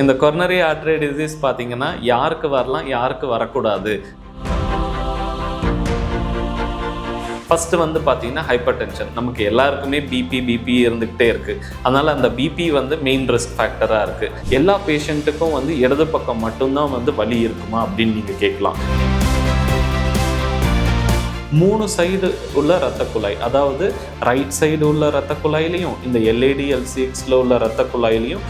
இந்த coronary artery disease பார்த்தீங்கன்னா யாருக்கு வரலாம், யாருக்கு வரக்கூடாது. ஃபஸ்ட்டு வந்து பார்த்தீங்கன்னா ஹைப்பர் டென்ஷன். நமக்கு எல்லாருக்குமே பிபி இருந்துக்கிட்டே இருக்குது. அதனால் அந்த பிபி வந்து மெயின் ரிஸ்க் ஃபேக்டராக இருக்குது. எல்லா பேஷண்ட்டுக்கும் வந்து இடது பக்கம் மட்டும்தான் வந்து வலி இருக்குமா அப்படின்னு நீங்கள் கேட்கலாம். 3 சைடு உள்ள இரத்த குழாய், அதாவது ரைட் சைடு உள்ள இரத்த குழாயிலையும் இந்த எல்ஏடி எல்சிஎக்ஸில் உள்ள இரத்த குழாயிலையும்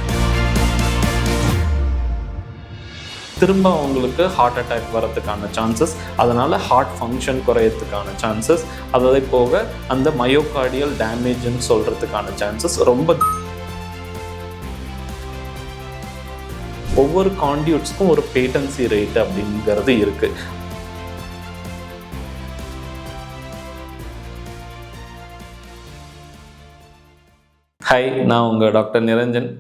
திரும்ப அவங்களுக்கு ஹார்ட் அட்டாக் வரதுக்கான சான்சஸ், அதனால் ஹார்ட் ஃபங்க்ஷன் குறையறதுக்கான சான்சஸ், அதை போக அந்த மயோகார்டியல் டேமேஜ்னு சொல்கிறதுக்கான சான்சஸ் ரொம்ப. ஒவ்வொரு கான்டியூட்ஸ்க்கும் ஒரு பேட்டன்சி ரேட் அப்படிங்கிறது இருக்குது. ஹாய், நான் உங்கள் doctor Niranjan,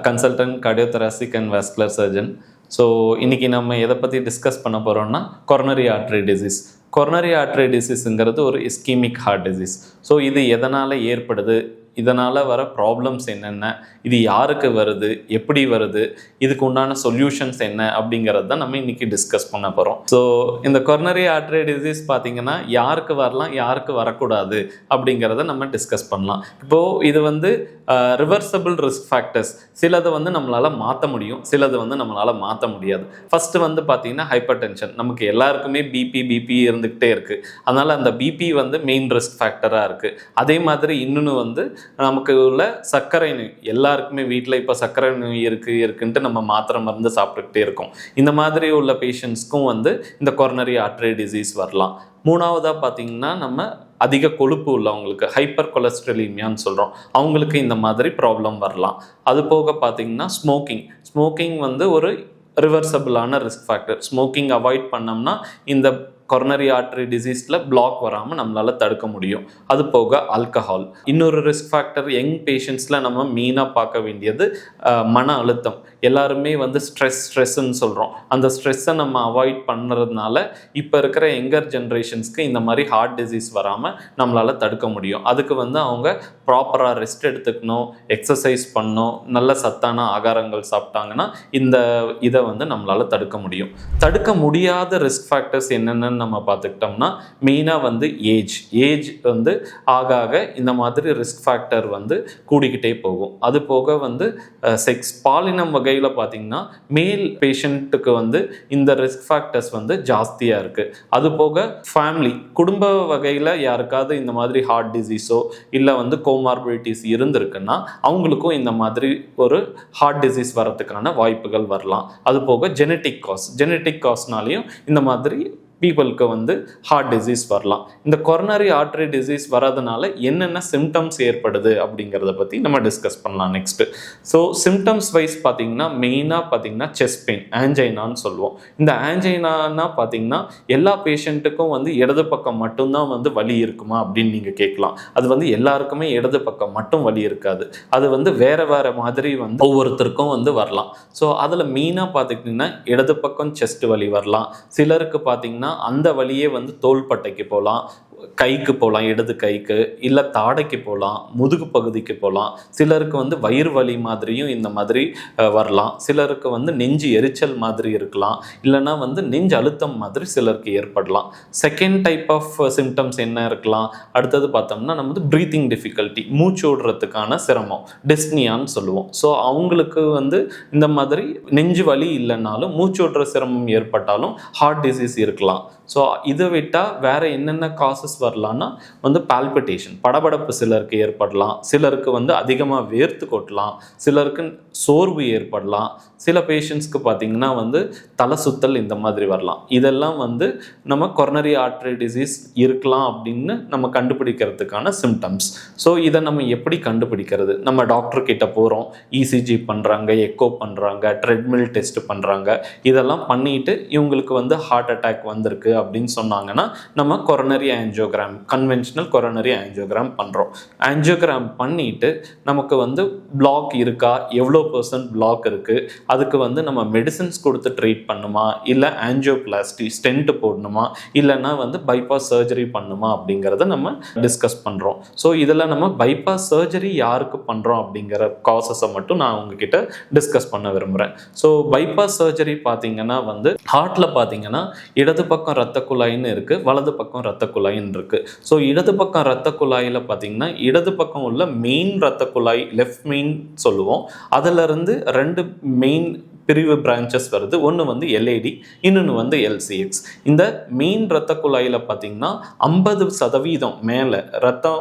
consultant cardiothoracic and vascular surgeon. So இன்றைக்கி நம்ம எதை பற்றி டிஸ்கஸ் பண்ண போகிறோம்னா coronary artery disease. Coronary artery டிசீஸுங்கிறது ஒரு இஸ்கீமிக் ஹார்ட் டிசீஸ். ஸோ இது எதனால் ஏற்படுது, இதனால் வர ப்ராப்ளம்ஸ் என்னென்ன, இது யாருக்கு வருது, எப்படி வருது, இதுக்கு உண்டான சொல்யூஷன்ஸ் என்ன அப்படிங்கிறது தான் நம்ம இன்றைக்கி டிஸ்கஸ் பண்ண போகிறோம். ஸோ இந்த கொரோனரி ஆர்டரி டிசீஸ் பார்த்திங்கன்னா யாருக்கு வரலாம், யாருக்கு வரக்கூடாது அப்படிங்கிறத நம்ம டிஸ்கஸ் பண்ணலாம். இப்போது இது வந்து ரிவர்சபிள் ரிஸ்க் ஃபேக்டர்ஸ். சிலது வந்து நம்மளால் மாற்ற முடியும், சிலது வந்து நம்மளால் மாற்ற முடியாது. ஃபஸ்ட்டு வந்து பார்த்திங்கன்னா ஹைப்பர் டென்ஷன். நமக்கு எல்லாருக்குமே பிபி இருந்துக்கிட்டே இருக்குது. அதனால் அந்த பிபி வந்து மெயின் ரிஸ்க் ஃபேக்டராக இருக்குது. அதே மாதிரி இன்னொன்று வந்து நமக்கு உள்ள சர்க்கரை நோய். எல்லாருக்குமே வீட்டில் இப்போ சர்க்கரை நோய் இருக்குன்ட்டு நம்ம மாத்திரை மருந்து சாப்பிட்டுக்கிட்டே இருக்கோம். இந்த மாதிரி உள்ள பேஷண்ட்ஸ்க்கும் வந்து இந்த கொரோனரி ஆர்டரி டிசீஸ் வரலாம். மூணாவதாக பார்த்திங்கன்னா நம்ம அதிக கொழுப்பு உள்ளவங்களுக்கு ஹைப்பர் கொலஸ்ட்ரலீமியான்னு சொல்கிறோம், அவங்களுக்கு இந்த மாதிரி ப்ராப்ளம் வரலாம். அது போக பார்த்திங்கன்னா ஸ்மோக்கிங் வந்து ஒரு ரிவர்சபிளான ரிஸ்க் ஃபேக்டர். ஸ்மோக்கிங் அவாய்ட் பண்ணோம்னா இந்த கொரோனரி ஆர்டரி டிசீஸில் பிளாக் வராமல் நம்மளால் தடுக்க முடியும். அது போக ஆல்கஹால். இன்னொரு ரிஸ்க் ஃபேக்டர் யங் பேஷண்ட்ஸில் நம்ம மெயினாக பார்க்க வேண்டியது மன அழுத்தம். எல்லாருமே வந்து ஸ்ட்ரெஸ்ன்னு சொல்கிறோம். அந்த ஸ்ட்ரெஸ்ஸை நம்ம அவாய்ட் பண்ணுறதுனால இப்போ இருக்கிற யங்கர் ஜென்ரேஷன்ஸ்க்கு இந்த மாதிரி ஹார்ட் டிசீஸ் வராமல் நம்மளால் தடுக்க முடியும். அதுக்கு வந்து அவங்க ப்ராப்பராக ரெஸ்ட் எடுத்துக்கணும், எக்ஸசைஸ் பண்ணணும், நல்ல சத்தான ஆகாரங்கள் சாப்பிட்டாங்கன்னா இந்த இதை வந்து நம்மளால் தடுக்க முடியும். தடுக்க முடியாத ரிஸ்க் ஃபேக்டர்ஸ் என்னென்னு நம்ம பார்த்துக்கிட்டோம்னா மெயினாக வந்து ஏஜ் வந்து ஆக இந்த மாதிரி ரிஸ்க் ஃபேக்டர் வந்து கூடிக்கிட்டே போகும். அது போக வந்து செக்ஸ், பாலினம் வகையில் பார்த்தீங்கன்னா மேல் பேஷண்ட்டுக்கு வந்து இந்த ரிஸ்க் ஃபேக்டர்ஸ் வந்து ஜாஸ்தியாக இருக்குது. அது போக ஃபேமிலி, குடும்ப வகையில் யாருக்காவது இந்த மாதிரி ஹார்ட் டிசீஸோ இல்லை வந்து கோமார்பிடிஸ் இருந்திருக்குன்னா அவங்களுக்கும் இந்த மாதிரி ஒரு ஹார்ட் டிசீஸ் வரதுக்கான வாய்ப்புகள் வரலாம். அது போக ஜெனட்டிக் காஸ்னாலையும் இந்த மாதிரி பீப்புளுக்கு வந்து ஹார்ட் டிசீஸ் வரலாம். இந்த கொரோனரி ஆர்டரி டிசீஸ் வரதுனால என்னென்ன சிம்டம்ஸ் ஏற்படுது அப்படிங்கிறத பற்றி நம்ம டிஸ்கஸ் பண்ணலாம் நெக்ஸ்ட்டு. ஸோ சிம்டம்ஸ் வைஸ் பார்த்திங்கன்னா மெயினாக பார்த்திங்கன்னா செஸ்ட் பெயின், ஆன்ஜைனான்னு சொல்லுவோம். இந்த ஆன்ஜைனானா பார்த்திங்கன்னா எல்லா பேஷண்ட்டுக்கும் வந்து இடது பக்கம் மட்டும்தான் வந்து வலி இருக்குமா அப்படின்னு நீங்கள் கேட்கலாம். அது வந்து எல்லாருக்குமே இடது பக்கம் மட்டும் வலி இருக்காது. அது வந்து வேறு மாதிரி வந்து ஒவ்வொருத்தருக்கும் வந்து வரலாம். ஸோ அதில் மெயினாக பார்த்துக்கிட்டிங்கன்னா இடது பக்கம் செஸ்ட் வலி வரலாம். சிலருக்கு பார்த்திங்கன்னா அந்த வழியே வந்து தோள்பட்டைக்கு போகலாம், கைக்கு போகலாம், இடது கைக்கு, இல்லை தாடைக்கு போகலாம், முதுகு பகுதிக்கு போகலாம். சிலருக்கு வந்து வயிறு வலி மாதிரியும் இந்த மாதிரி வரலாம். சிலருக்கு வந்து நெஞ்சு எரிச்சல் மாதிரி இருக்கலாம், இல்லைனா வந்து நெஞ்சு அழுத்தம் மாதிரி சிலருக்கு ஏற்படலாம். செகண்ட் டைப் ஆஃப் சிம்டம்ஸ் என்ன இருக்கலாம், அடுத்தது பார்த்தோம்னா நம்ம வந்து ப்ரீத்திங் டிஃபிகல்ட்டி, மூச்சு விடுறதுக்கான சிரமம், டிஸ்னியான்னு சொல்லுவோம். ஸோ அவங்களுக்கு வந்து இந்த மாதிரி நெஞ்சு வலி இல்லைனாலும் மூச்சு விடுற சிரமம் ஏற்பட்டாலும் ஹார்ட் டிசீஸ் இருக்கலாம். ஸோ இதை விட்டால் வேறு என்னென்ன காசஸ் வரலான்னா வந்து பால்பிட்டேஷன், படபடப்பு சிலருக்கு ஏற்படலாம். சிலருக்கு வந்து அதிகமாக வேர்த்து கொட்டலாம், சிலருக்கு சோர்வு ஏற்படலாம். சில பேஷண்ட்ஸ்க்கு பார்த்திங்கன்னா வந்து தலை சுத்தல் இந்த மாதிரி வரலாம். இதெல்லாம் வந்து நம்ம கொரோனரி ஆர்டரி டிசீஸ் இருக்கலாம் அப்படின்னு நம்ம கண்டுபிடிக்கிறதுக்கான சிம்டம்ஸ். ஸோ இதை நம்ம எப்படி கண்டுபிடிக்கிறது? நம்ம டாக்டர் கிட்ட போகிறோம், இசிஜி பண்ணுறாங்க, எக்கோ பண்ணுறாங்க, ட்ரெட்மில் டெஸ்ட் பண்ணுறாங்க. இதெல்லாம் பண்ணிட்டு இவங்களுக்கு வந்து ஹார்ட் அட்டாக் வந்து வந்திருக்கு அப்படின்னு சொன்னாங்கன்னா நம்ம coronary angiogram, conventional coronary angiogram பண்ணுறோம். ஆஞ்சியோகிராம் பண்ணிட்டு நமக்கு வந்து பிளாக் இருக்கா, எவ்வளோ % பிளாக் இருக்குது, அதுக்கு வந்து நம்ம மெடிசின்ஸ் கொடுத்து ட்ரீட் பண்ணுமா, இல்லை ஆஞ்சியோபிளாஸ்டி ஸ்டென்ட் போடணுமா, இல்லைன்னா வந்து பைபாஸ் சர்ஜரி பண்ணுமா அப்படிங்கிறத நம்ம டிஸ்கஸ் பண்ணுறோம். ஸோ இதில் நம்ம பைபாஸ் சர்ஜரி யாருக்கு பண்ணுறோம் அப்படிங்கிற காசஸை மட்டும் நான் உங்ககிட்ட டிஸ்கஸ் பண்ண விரும்புகிறேன். ஸோ பைபாஸ் சர்ஜரி பார்த்தீங்கன்னா வந்து ஹார்ட்டில் பார்த்தீங்கன்னா இடது பக்கம் இரத்த குழாயின்னு இருக்குது, வலது பக்கம் இரத்த குழாயின்னு இருக்குது. ஸோ இடது பக்கம் இரத்த குழாயில் பார்த்தீங்கன்னா இடது பக்கம் உள்ள மெயின் இரத்த குழாய், லெஃப்ட் மெயின் சொல்லுவோம், அதிலிருந்து 2 மெயின் பிரிவு பிரான்ச்சஸ் வருது. ஒன்று வந்து எல்ஏடி, இன்னொன்று வந்து எல்சிஎக்ஸ். இந்த மெயின் இரத்த குழாயில் பார்த்தீங்கன்னா 50% மேலே இரத்த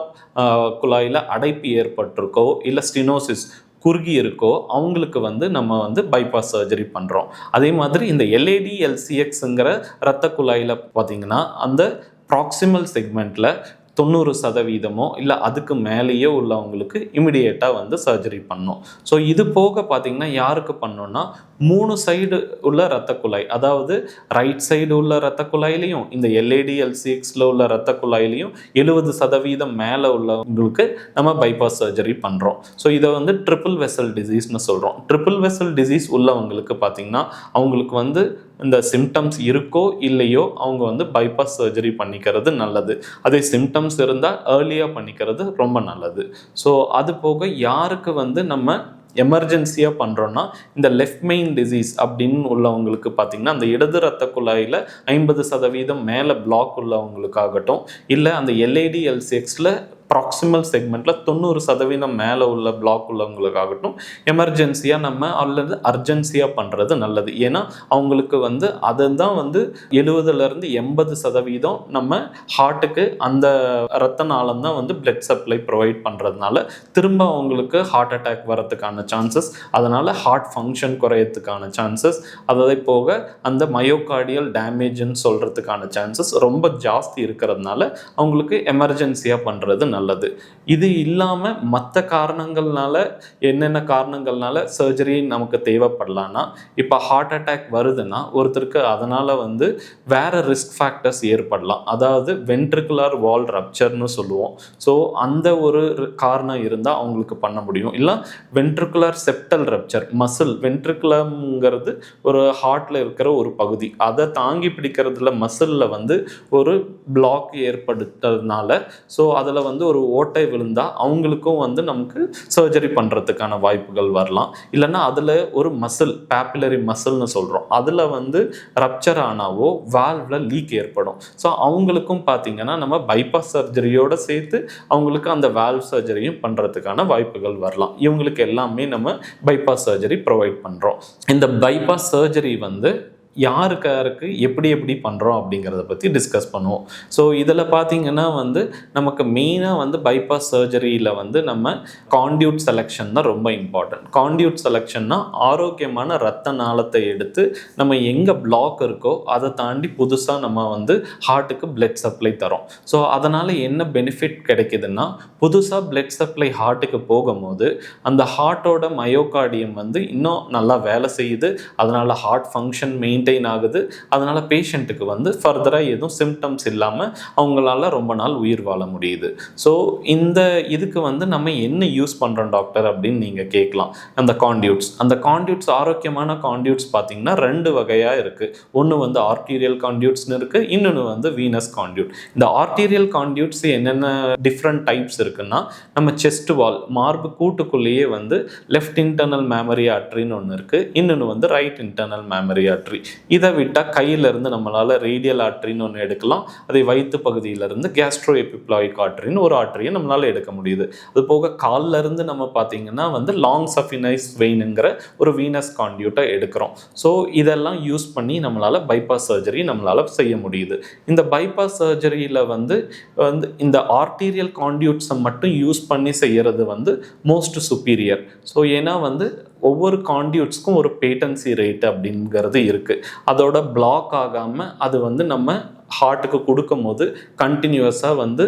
குழாயில் அடைப்பு ஏற்பட்டிருக்கோ இல்லை ஸ்டினோசிஸ் குறுகி இருக்கோ அவங்களுக்கு வந்து நம்ம வந்து பைபாஸ் சர்ஜரி பண்ணுறோம். அதே மாதிரி இந்த எல்ஏடி எல்சிஎக்ஸுங்கிற இரத்த குழாயில் பார்த்தீங்கன்னா அந்த ப்ராக்சிமல் செக்மெண்ட்டில் 90% இல்லை அதுக்கு மேலேயே உள்ளவங்களுக்கு இமிடியேட்டாக வந்து சர்ஜரி பண்ணோம். ஸோ இது போக பார்த்திங்கன்னா யாருக்கு பண்ணோன்னா 3 சைடு உள்ள இரத்த குழாய், அதாவது ரைட் சைடு உள்ள இரத்த குழாயிலையும் இந்த எல்ஏடி எல்சிஎக்ஸில் உள்ள இரத்த குழாயிலையும் 70% மேலே உள்ளவங்களுக்கு நம்ம பைபாஸ் சர்ஜரி பண்ணுறோம். ஸோ இதை வந்து ட்ரிபிள் வெசல் டிசீஸ்னு சொல்கிறோம். ட்ரிபிள் வெசல் டிசீஸ் உள்ளவங்களுக்கு பார்த்திங்கன்னா அவங்களுக்கு வந்து இந்த சிம்டம்ஸ் இருக்கோ இல்லையோ அவங்க வந்து பைபாஸ் சர்ஜரி பண்ணிக்கிறது நல்லது. அதே சிம்டம்ஸ் இருந்தால் ஏர்லியாக பண்ணிக்கிறது ரொம்ப நல்லது. ஸோ அது போக யாருக்கு வந்து நம்ம எமர்ஜென்சியாக பண்ணுறோன்னா இந்த லெஃப்ட் மெயின் டிசீஸ் அப்படின்னு உள்ளவங்களுக்கு பார்த்திங்கன்னா அந்த இடது ரத்த குழாயில் 50% மேலே பிளாக் உள்ளவங்களுக்காகட்டும், இல்லை அந்த எல்ஏடி எல்சிஎக்ஸில் ப்ராக்சிமல் செக்மெண்ட்டில் 90% மேலே உள்ள பிளாக் உள்ளவங்களுக்காகட்டும் எமர்ஜென்சியாக நம்ம அல்லது அர்ஜென்சியாக பண்ணுறது நல்லது. ஏன்னா அவங்களுக்கு வந்து அதுதான் வந்து 70% 80% நம்ம ஹார்ட்டுக்கு அந்த இரத்த நாளம் தான் வந்து பிளட் சப்ளை ப்ரொவைட் பண்ணுறதுனால திரும்ப அவங்களுக்கு ஹார்ட் அட்டாக் வரதுக்கான சான்சஸ், அதனால் ஹார்ட் ஃபங்க்ஷன் குறையறதுக்கான சான்சஸ், அதை போக அந்த மயோகார்டியல் டேமேஜ்னு சொல்கிறதுக்கான சான்சஸ் ரொம்ப ஜாஸ்தி இருக்கிறதுனால அவங்களுக்கு எமர்ஜென்சியாக பண்ணுறது நல்லது. இது இல்லாமல் மற்ற காரணங்கள்னால என்னென்ன காரணங்கள்னால சர்ஜரி நமக்கு தேவைப்படலான்னா, இப்போ ஹார்ட் அட்டாக் வருதுன்னா ஒருத்தருக்கு அதனால் வந்து வேறு ரிஸ்க் ஃபேக்டர்ஸ் ஏற்படலாம். அதாவது வென்ட்ரிகுலர் வால் ரப்சர்னு சொல்லுவோம். ஸோ அந்த ஒரு காரணம் இருந்தால் அவங்களுக்கு பண்ண முடியும். இல்லை வென்ட்ரிகுலர் செப்டல் ரப்சர், மசில் வென்ட்ரிகுலம்ங்கிறது ஒரு ஹார்ட்டில் இருக்கிற ஒரு பகுதி, அதை தாங்கி பிடிக்கிறதுல மசிலில் வந்து ஒரு பிளாக் ஏற்படுத்துறதுனால ஸோ அதில் வந்து ஒரு ஓட்டை விழுந்தால் அவங்களுக்கும் வந்து நமக்கு சர்ஜரி பண்ணுறதுக்கான வாய்ப்புகள் வரலாம். இல்லைன்னா அதில் ஒரு மசில், பேப்பிலரி மசில்னு சொல்கிறோம், அதில் வந்து ரப்சர் ஆனாவோ வால்வில் லீக் ஏற்படும். ஸோ அவங்களுக்கும் பார்த்திங்கன்னா நம்ம பைபாஸ் சர்ஜரியோடு சேர்த்து அவங்களுக்கு அந்த வால்வ் சர்ஜரியும் பண்ணுறதுக்கான வாய்ப்புகள் வரலாம். இவங்களுக்கு எல்லாமே நம்ம பைபாஸ் சர்ஜரி ப்ரொவைட் பண்ணுறோம். இந்த பைபாஸ் சர்ஜரி வந்து யாருக்கு எப்படி பண்ணுறோம் அப்படிங்கிறத பற்றி டிஸ்கஸ் பண்ணுவோம். ஸோ இதில் பார்த்திங்கன்னா வந்து நமக்கு மெயினாக வந்து பைபாஸ் சர்ஜரியில் வந்து நம்ம கான்டியூட் செலெக்ஷன் தான் ரொம்ப இம்பார்ட்டன்ட். கான்டியூட் செலெக்ஷன்னா ஆரோக்கியமான இரத்த நாளத்தை எடுத்து நம்ம எங்கே பிளாக் இருக்கோ அதை தாண்டி புதுசாக நம்ம வந்து ஹார்ட்டுக்கு பிளட் சப்ளை தரோம். ஸோ அதனால் என்ன பெனிஃபிட் கிடைக்குதுன்னா, புதுசாக பிளட் சப்ளை ஹார்ட்டுக்கு போகும்போது அந்த ஹார்ட்டோட மயோகார்டியம் வந்து இன்னும் நல்லா வேலை செய்யுது, அதனால் ஹார்ட் ஃபங்க்ஷன் மெயின்டைன் ஆகுது. அதனால பேஷண்ட்டுக்கு வந்து ஃபர்தராக எதுவும் சிம்டம்ஸ் இல்லாமல் அவங்களால ரொம்ப நாள் உயிர் வாழ முடியுது. ஸோ இந்த இதுக்கு வந்து நம்ம என்ன யூஸ் பண்ணுறோம் டாக்டர் அப்படின்னு நீங்கள் கேட்கலாம். அந்த கான்டியூட்ஸ் ஆரோக்கியமான கான்டியூட்ஸ் பார்த்தீங்கன்னா 2 வகையாக இருக்குது. ஒன்று வந்து ஆர்டீரியல் கான்டியூட்ஸ்னு இருக்குது, இன்னொன்று வந்து வீனஸ் கான்டியூட். இந்த ஆர்டீரியல் கான்டியூட்ஸ் என்னென்ன டிஃப்ரெண்ட் டைப்ஸ் இருக்குன்னா, நம்ம செஸ்ட் வால், மார்பு கூட்டுக்குள்ளேயே வந்து லெஃப்ட் இன்டர்னல் மேமரி ஆர்ட்ரின்னு ஒன்று இருக்குது, இன்னொன்று வந்து ரைட் இன்டர்னல் மேமரி ஆர்ட்ரி. இதை விட்டால் கையிலேருந்து நம்மளால் ரேடியல் ஆர்ட்ரின்னு ஒன்று எடுக்கலாம். அதை வயிற்று பகுதியிலேருந்து கேஸ்ட்ரோ எபிப்ளாயிக் ஆர்ட்ரின்னு ஒரு ஆர்ட்ரியை நம்மளால் எடுக்க முடியுது. அது போக காலில் இருந்து நம்ம பார்த்திங்கன்னா வந்து லாங் சஃபினைஸ் வெயினுங்கிற ஒரு வீனஸ் கான்டியூட்டை எடுக்கிறோம். ஸோ இதெல்லாம் யூஸ் பண்ணி நம்மளால் பைபாஸ் சர்ஜரி நம்மளால் செய்ய முடியுது. இந்த பைபாஸ் சர்ஜரியில் வந்து இந்த ஆர்டீரியல் கான்டியூட்ஸை மட்டும் யூஸ் பண்ணி செய்கிறது வந்து மோஸ்ட் சுப்பீரியர். ஸோ ஏன்னா வந்து ஒவ்வொரு கான்டியூட்ஸ்க்கும் ஒரு பேட்டன்சி ரேட் அப்படிங்கிறது இருக்குது. அதோட பிளாக் ஆகாமல் அது வந்து நம்ம ஹார்ட்டுக்கு கொடுக்கும் போது கண்டினியூஸாக வந்து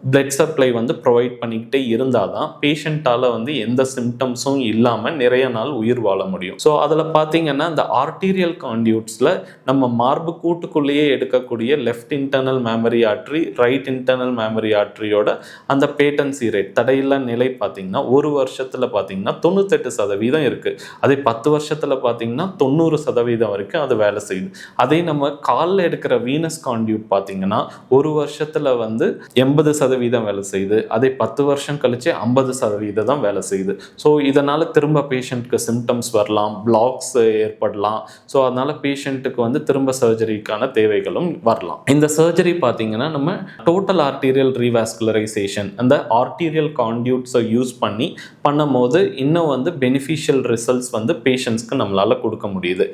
பிளட் சப்ளை வந்து ப்ரொவைட் பண்ணிக்கிட்டே இருந்தால் தான் பேஷண்ட்டால் வந்து எந்த சிம்டம்ஸும் இல்லாமல் நிறைய நாள் உயிர் வாழ முடியும். ஸோ அதில் பார்த்தீங்கன்னா இந்த ஆர்டீரியல் கான்டியூட்ஸில் நம்ம மார்பு கூட்டுக்குள்ளேயே எடுக்கக்கூடிய left internal mammary artery, right internal mammary ஆர்ட்ரியோட அந்த பேட்டன்சி ரேட், தடையில்லா நிலை பார்த்தீங்கன்னா ஒரு வருஷத்தில் பார்த்தீங்கன்னா 98% இருக்குது. அதே 10 வருஷத்தில் பார்த்தீங்கன்னா 90% வரைக்கும் அது வேலை செய்யுது. அதே நம்ம காலில் எடுக்கிற வீனஸ் கான்டியூட் பார்த்தீங்கன்னா ஒரு வருஷத்தில் வந்து 80% வேலை செய்யுது. அதே 10 வருஷம் கழிச்சு 50% தான் வேலை செய்யுது. ஸோ இதனால் திரும்ப பேஷண்ட்டுக்கு சிம்டம்ஸ் வரலாம், பிளாக்ஸ் ஏற்படலாம். ஸோ அதனால் பேஷண்ட்டுக்கு வந்து திரும்ப சர்ஜரிக்கான தேவைகளும் வரலாம். இந்த சர்ஜரி பார்த்தீங்கன்னா நம்ம டோட்டல் ஆர்டீரியல் ரீவாஸ்குலரைசேஷன், அந்த ஆர்டீரியல் கான்டியூட்ஸை யூஸ் பண்ணும்போது இன்னும் வந்து பெனிஃபிஷியல் ரிசல்ட்ஸ் வந்து பேஷண்ட்ஸ்க்கு நம்மளால் கொடுக்க முடியுது.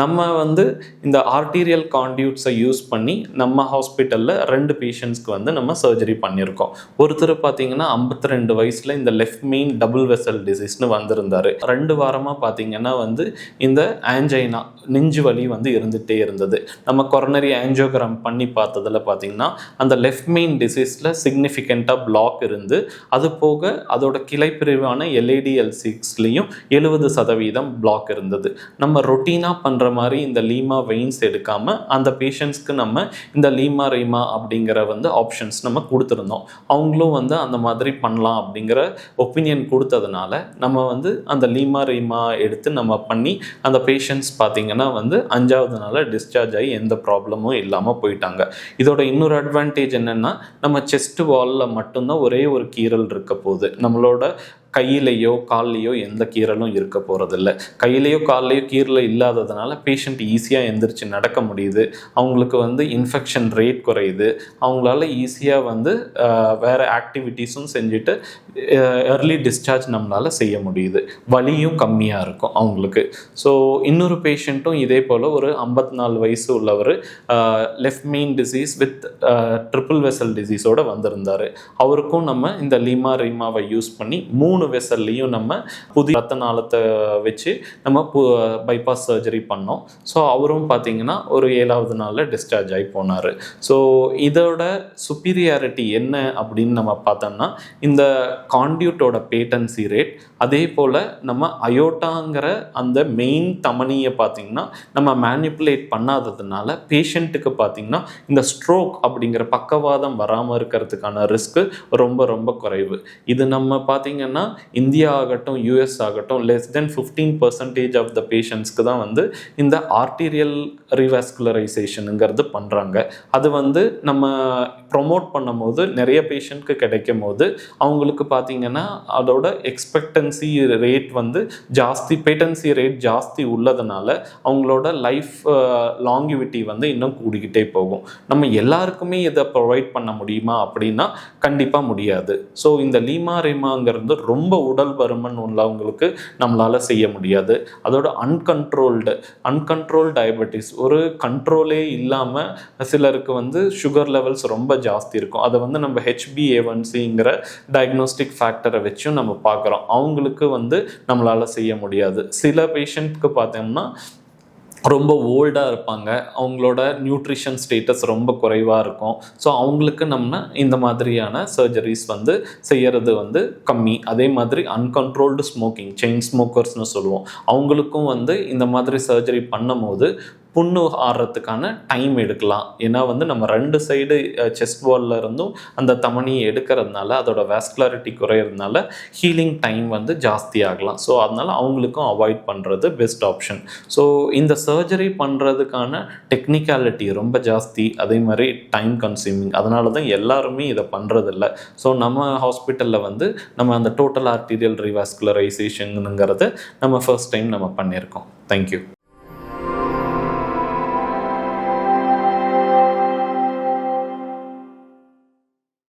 நம்ம வந்து இந்த ஆர்டீரியல் கான்டியூட்ஸை யூஸ் பண்ணி நம்ம ஹாஸ்பிட்டலில் 2 பேஷண்ட்ஸ்க்கு வந்து நம்ம சர்ஜரி பண்ணியிருக்கோம். ஒருத்தர் பார்த்தீங்கன்னா 52 வயசில் இந்த லெஃப்ட் மெயின் டபுள் வெசல் டிசீஸ்னு வந்திருந்தார். 2 வாரமாக பார்த்தீங்கன்னா வந்து இந்த ஆன்ஜைனா, நெஞ்சு வலி வந்து இருந்துகிட்டே இருந்தது. நம்ம கொரோனரி ஆன்ஜியோகிராம் பண்ணி பார்த்ததில் பார்த்தீங்கன்னா அந்த லெஃப்ட் மெயின் டிசீஸில் சிக்னிஃபிகண்ட்டாக பிளாக் இருந்து, அது போக அதோட கிளைப்பிரிவான LADL6லையும் 70% பிளாக் இருந்தது. நம்ம ரொட்டீனாக பண்ணுற மாதிரி இந்த லீமா வெயின்ஸ் எடுக்காமல் அந்த பேஷண்ட்ஸ்க்கு நம்ம இந்த லீமா ரீமா அப்படிங்கிற வந்து ஆப்ஷன்ஸ் நம்ம கொடுத்துருந்தோம். அவங்களும் வந்து அந்த மாதிரி பண்ணலாம் அப்படிங்கிற ஒப்பீனியன் கொடுத்ததுனால நம்ம வந்து அந்த லீமா ரீமா எடுத்து நம்ம பண்ணி அந்த பேஷண்ட்ஸ் பார்த்திங்கன்னா வந்து 5வது நாளில் டிஸ்சார்ஜ் ஆகி எந்த ப்ராப்ளமும் இல்லாமல் போயிட்டாங்க. இதோட இன்னொரு அட்வான்டேஜ் என்னென்னா நம்ம செஸ்ட் வாலில் மட்டும்தான் ஒரே ஒரு கீறல் இருக்க போகுது. நம்மளோட கையிலையோ கால்லையோ எந்த கீறலும் இருக்க போகிறதில்ல. கையிலையோ கால்லையோ கீறல் இல்லாததுனால பேஷண்ட் ஈஸியாக எந்திரிச்சு நடக்க முடியுது. அவங்களுக்கு வந்து இன்ஃபெக்ஷன் ரேட் குறையுது. அவங்களால ஈஸியாக வந்து வேறு ஆக்டிவிட்டீஸும் செஞ்சுட்டு எர்லி டிஸ்சார்ஜ் நம்மளால் செய்ய முடியுது. வலியும் கம்மியாக இருக்கும் அவங்களுக்கு. ஸோ இன்னொரு பேஷண்ட்டும் இதே போல் ஒரு 54 வயசு உள்ளவர் left main disease with triple vessel டிசீஸோடு வந்திருந்தார். அவருக்கும் நம்ம இந்த லீமா ரீமாவை யூஸ் பண்ணி 3 வெசல்லையும் நம்ம புதிய ரத்த நாளத்தை வச்சு நம்ம பைபாஸ் சர்ஜரி பண்ணோம். ஸோ அவரும் பார்த்தீங்கன்னா ஒரு 7வது நாளில் டிஸ்சார்ஜ் ஆகி போனார். ஸோ இதோட சுப்பீரியாரிட்டி என்ன அப்படின்னு நம்ம பார்த்தோம்னா இந்த கான்டியூட்டோட பேட்டன்சி ரேட், அதே போல் நம்ம அயோட்டாங்கிற அந்த மெயின் தமனியை பார்த்திங்கன்னா நம்ம மேனிப்புலேட் பண்ணாததுனால பேஷண்ட்டுக்கு பார்த்திங்கன்னா இந்த ஸ்ட்ரோக் அப்படிங்கிற பக்கவாதம் வராமல் இருக்கிறதுக்கான ரிஸ்க்கு ரொம்ப ரொம்ப குறைவு. இது நம்ம பார்த்திங்கன்னா இந்தியா ஆகட்டும் US ஆகட்டும் less than 15% ஆஃப் த பேஷண்ட்ஸ்க்கு தான் வந்து இந்த ஆர்டீரியல் ரீவாஸ்குலரைசேஷனுங்கிறது பண்ணுறாங்க. அது வந்து நம்ம ப்ரொமோட் பண்ணும் போது நிறைய பேஷண்ட்க்கு கிடைக்கும் போது அவங்களுக்கு பார்த்திங்கன்னா அதோட எக்ஸ்பெக்டன்சி ரேட் வந்து ஜாஸ்தி, பேட்டன்சி ரேட் ஜாஸ்தி உள்ளதுனால அவங்களோட லைஃப் லாங்கிவிட்டி வந்து இன்னும் கூடிக்கிட்டே போகும். நம்ம எல்லாருக்குமே இதை ப்ரொவைட் பண்ண முடியுமா அப்படின்னா கண்டிப்பாக முடியாது. ஸோ இந்த லீமா ரீமாங்கிறது ரொம்ப உடல் பருமன் உள்ளவங்களுக்கு நம்மளால் செய்ய முடியாது. அதோட அன்கண்ட்ரோல்டு டயபெட்டிஸ், ஒரு கண்ட்ரோலே இல்லாமல் சிலருக்கு வந்து சுகர் லெவல்ஸ் ரொம்ப ஜாஸ்தி இருக்கும். அதை வந்து நம்ம HbA1cங்கிற டயக்னோஸ்டிக் ஃபேக்டரை வச்சும் நம்ம பார்க்குறோம். அவங்களுக்கு வந்து நம்மளால் செய்ய முடியாது. சில பேஷண்ட்க்கு பார்த்தோம்னா ரொம்ப ஓல்டாக இருப்பாங்க, அவங்களோட நியூட்ரிஷன் ஸ்டேட்டஸ் ரொம்ப குறைவாக இருக்கும். ஸோ அவங்களுக்கு நம்ம இந்த மாதிரியான சர்ஜரிஸ் வந்து செய்கிறது வந்து கம்மி. அதே மாதிரி அன்கண்ட்ரோல்டு ஸ்மோக்கிங், செயின் ஸ்மோக்கர்ஸ்னு சொல்லுவோம், அவங்களுக்கும் வந்து இந்த மாதிரி சர்ஜரி பண்ணும் போது புண்ணு ஆடுறதுக்கான டைம் எடுக்கலாம். ஏன்னா வந்து நம்ம 2 சைடு செஸ்ட் வாலில் இருந்தும் அந்த தமனியை எடுக்கிறதுனால அதோட வாஸ்குலாரிட்டி குறையிறதுனால ஹீலிங் டைம் வந்து ஜாஸ்தி ஆகலாம். ஸோ அதனால் அவங்களுக்கும் அவாய்ட் பண்ணுறது பெஸ்ட் ஆப்ஷன். ஸோ இந்த சர்ஜரி பண்ணுறதுக்கான டெக்னிக்காலிட்டி ரொம்ப ஜாஸ்தி, அதே மாதிரி டைம் கன்சியூமிங். அதனால தான் எல்லாருமே இதை பண்ணுறதில்ல. ஸோ நம்ம ஹாஸ்பிட்டலில் வந்து நம்ம அந்த டோட்டல் ஆர்டீரியல் ரீவாஸ்குலரைசேஷனுங்கிறத நம்ம ஃபர்ஸ்ட் டைம் நம்ம பண்ணியிருக்கோம். தேங்க்யூ.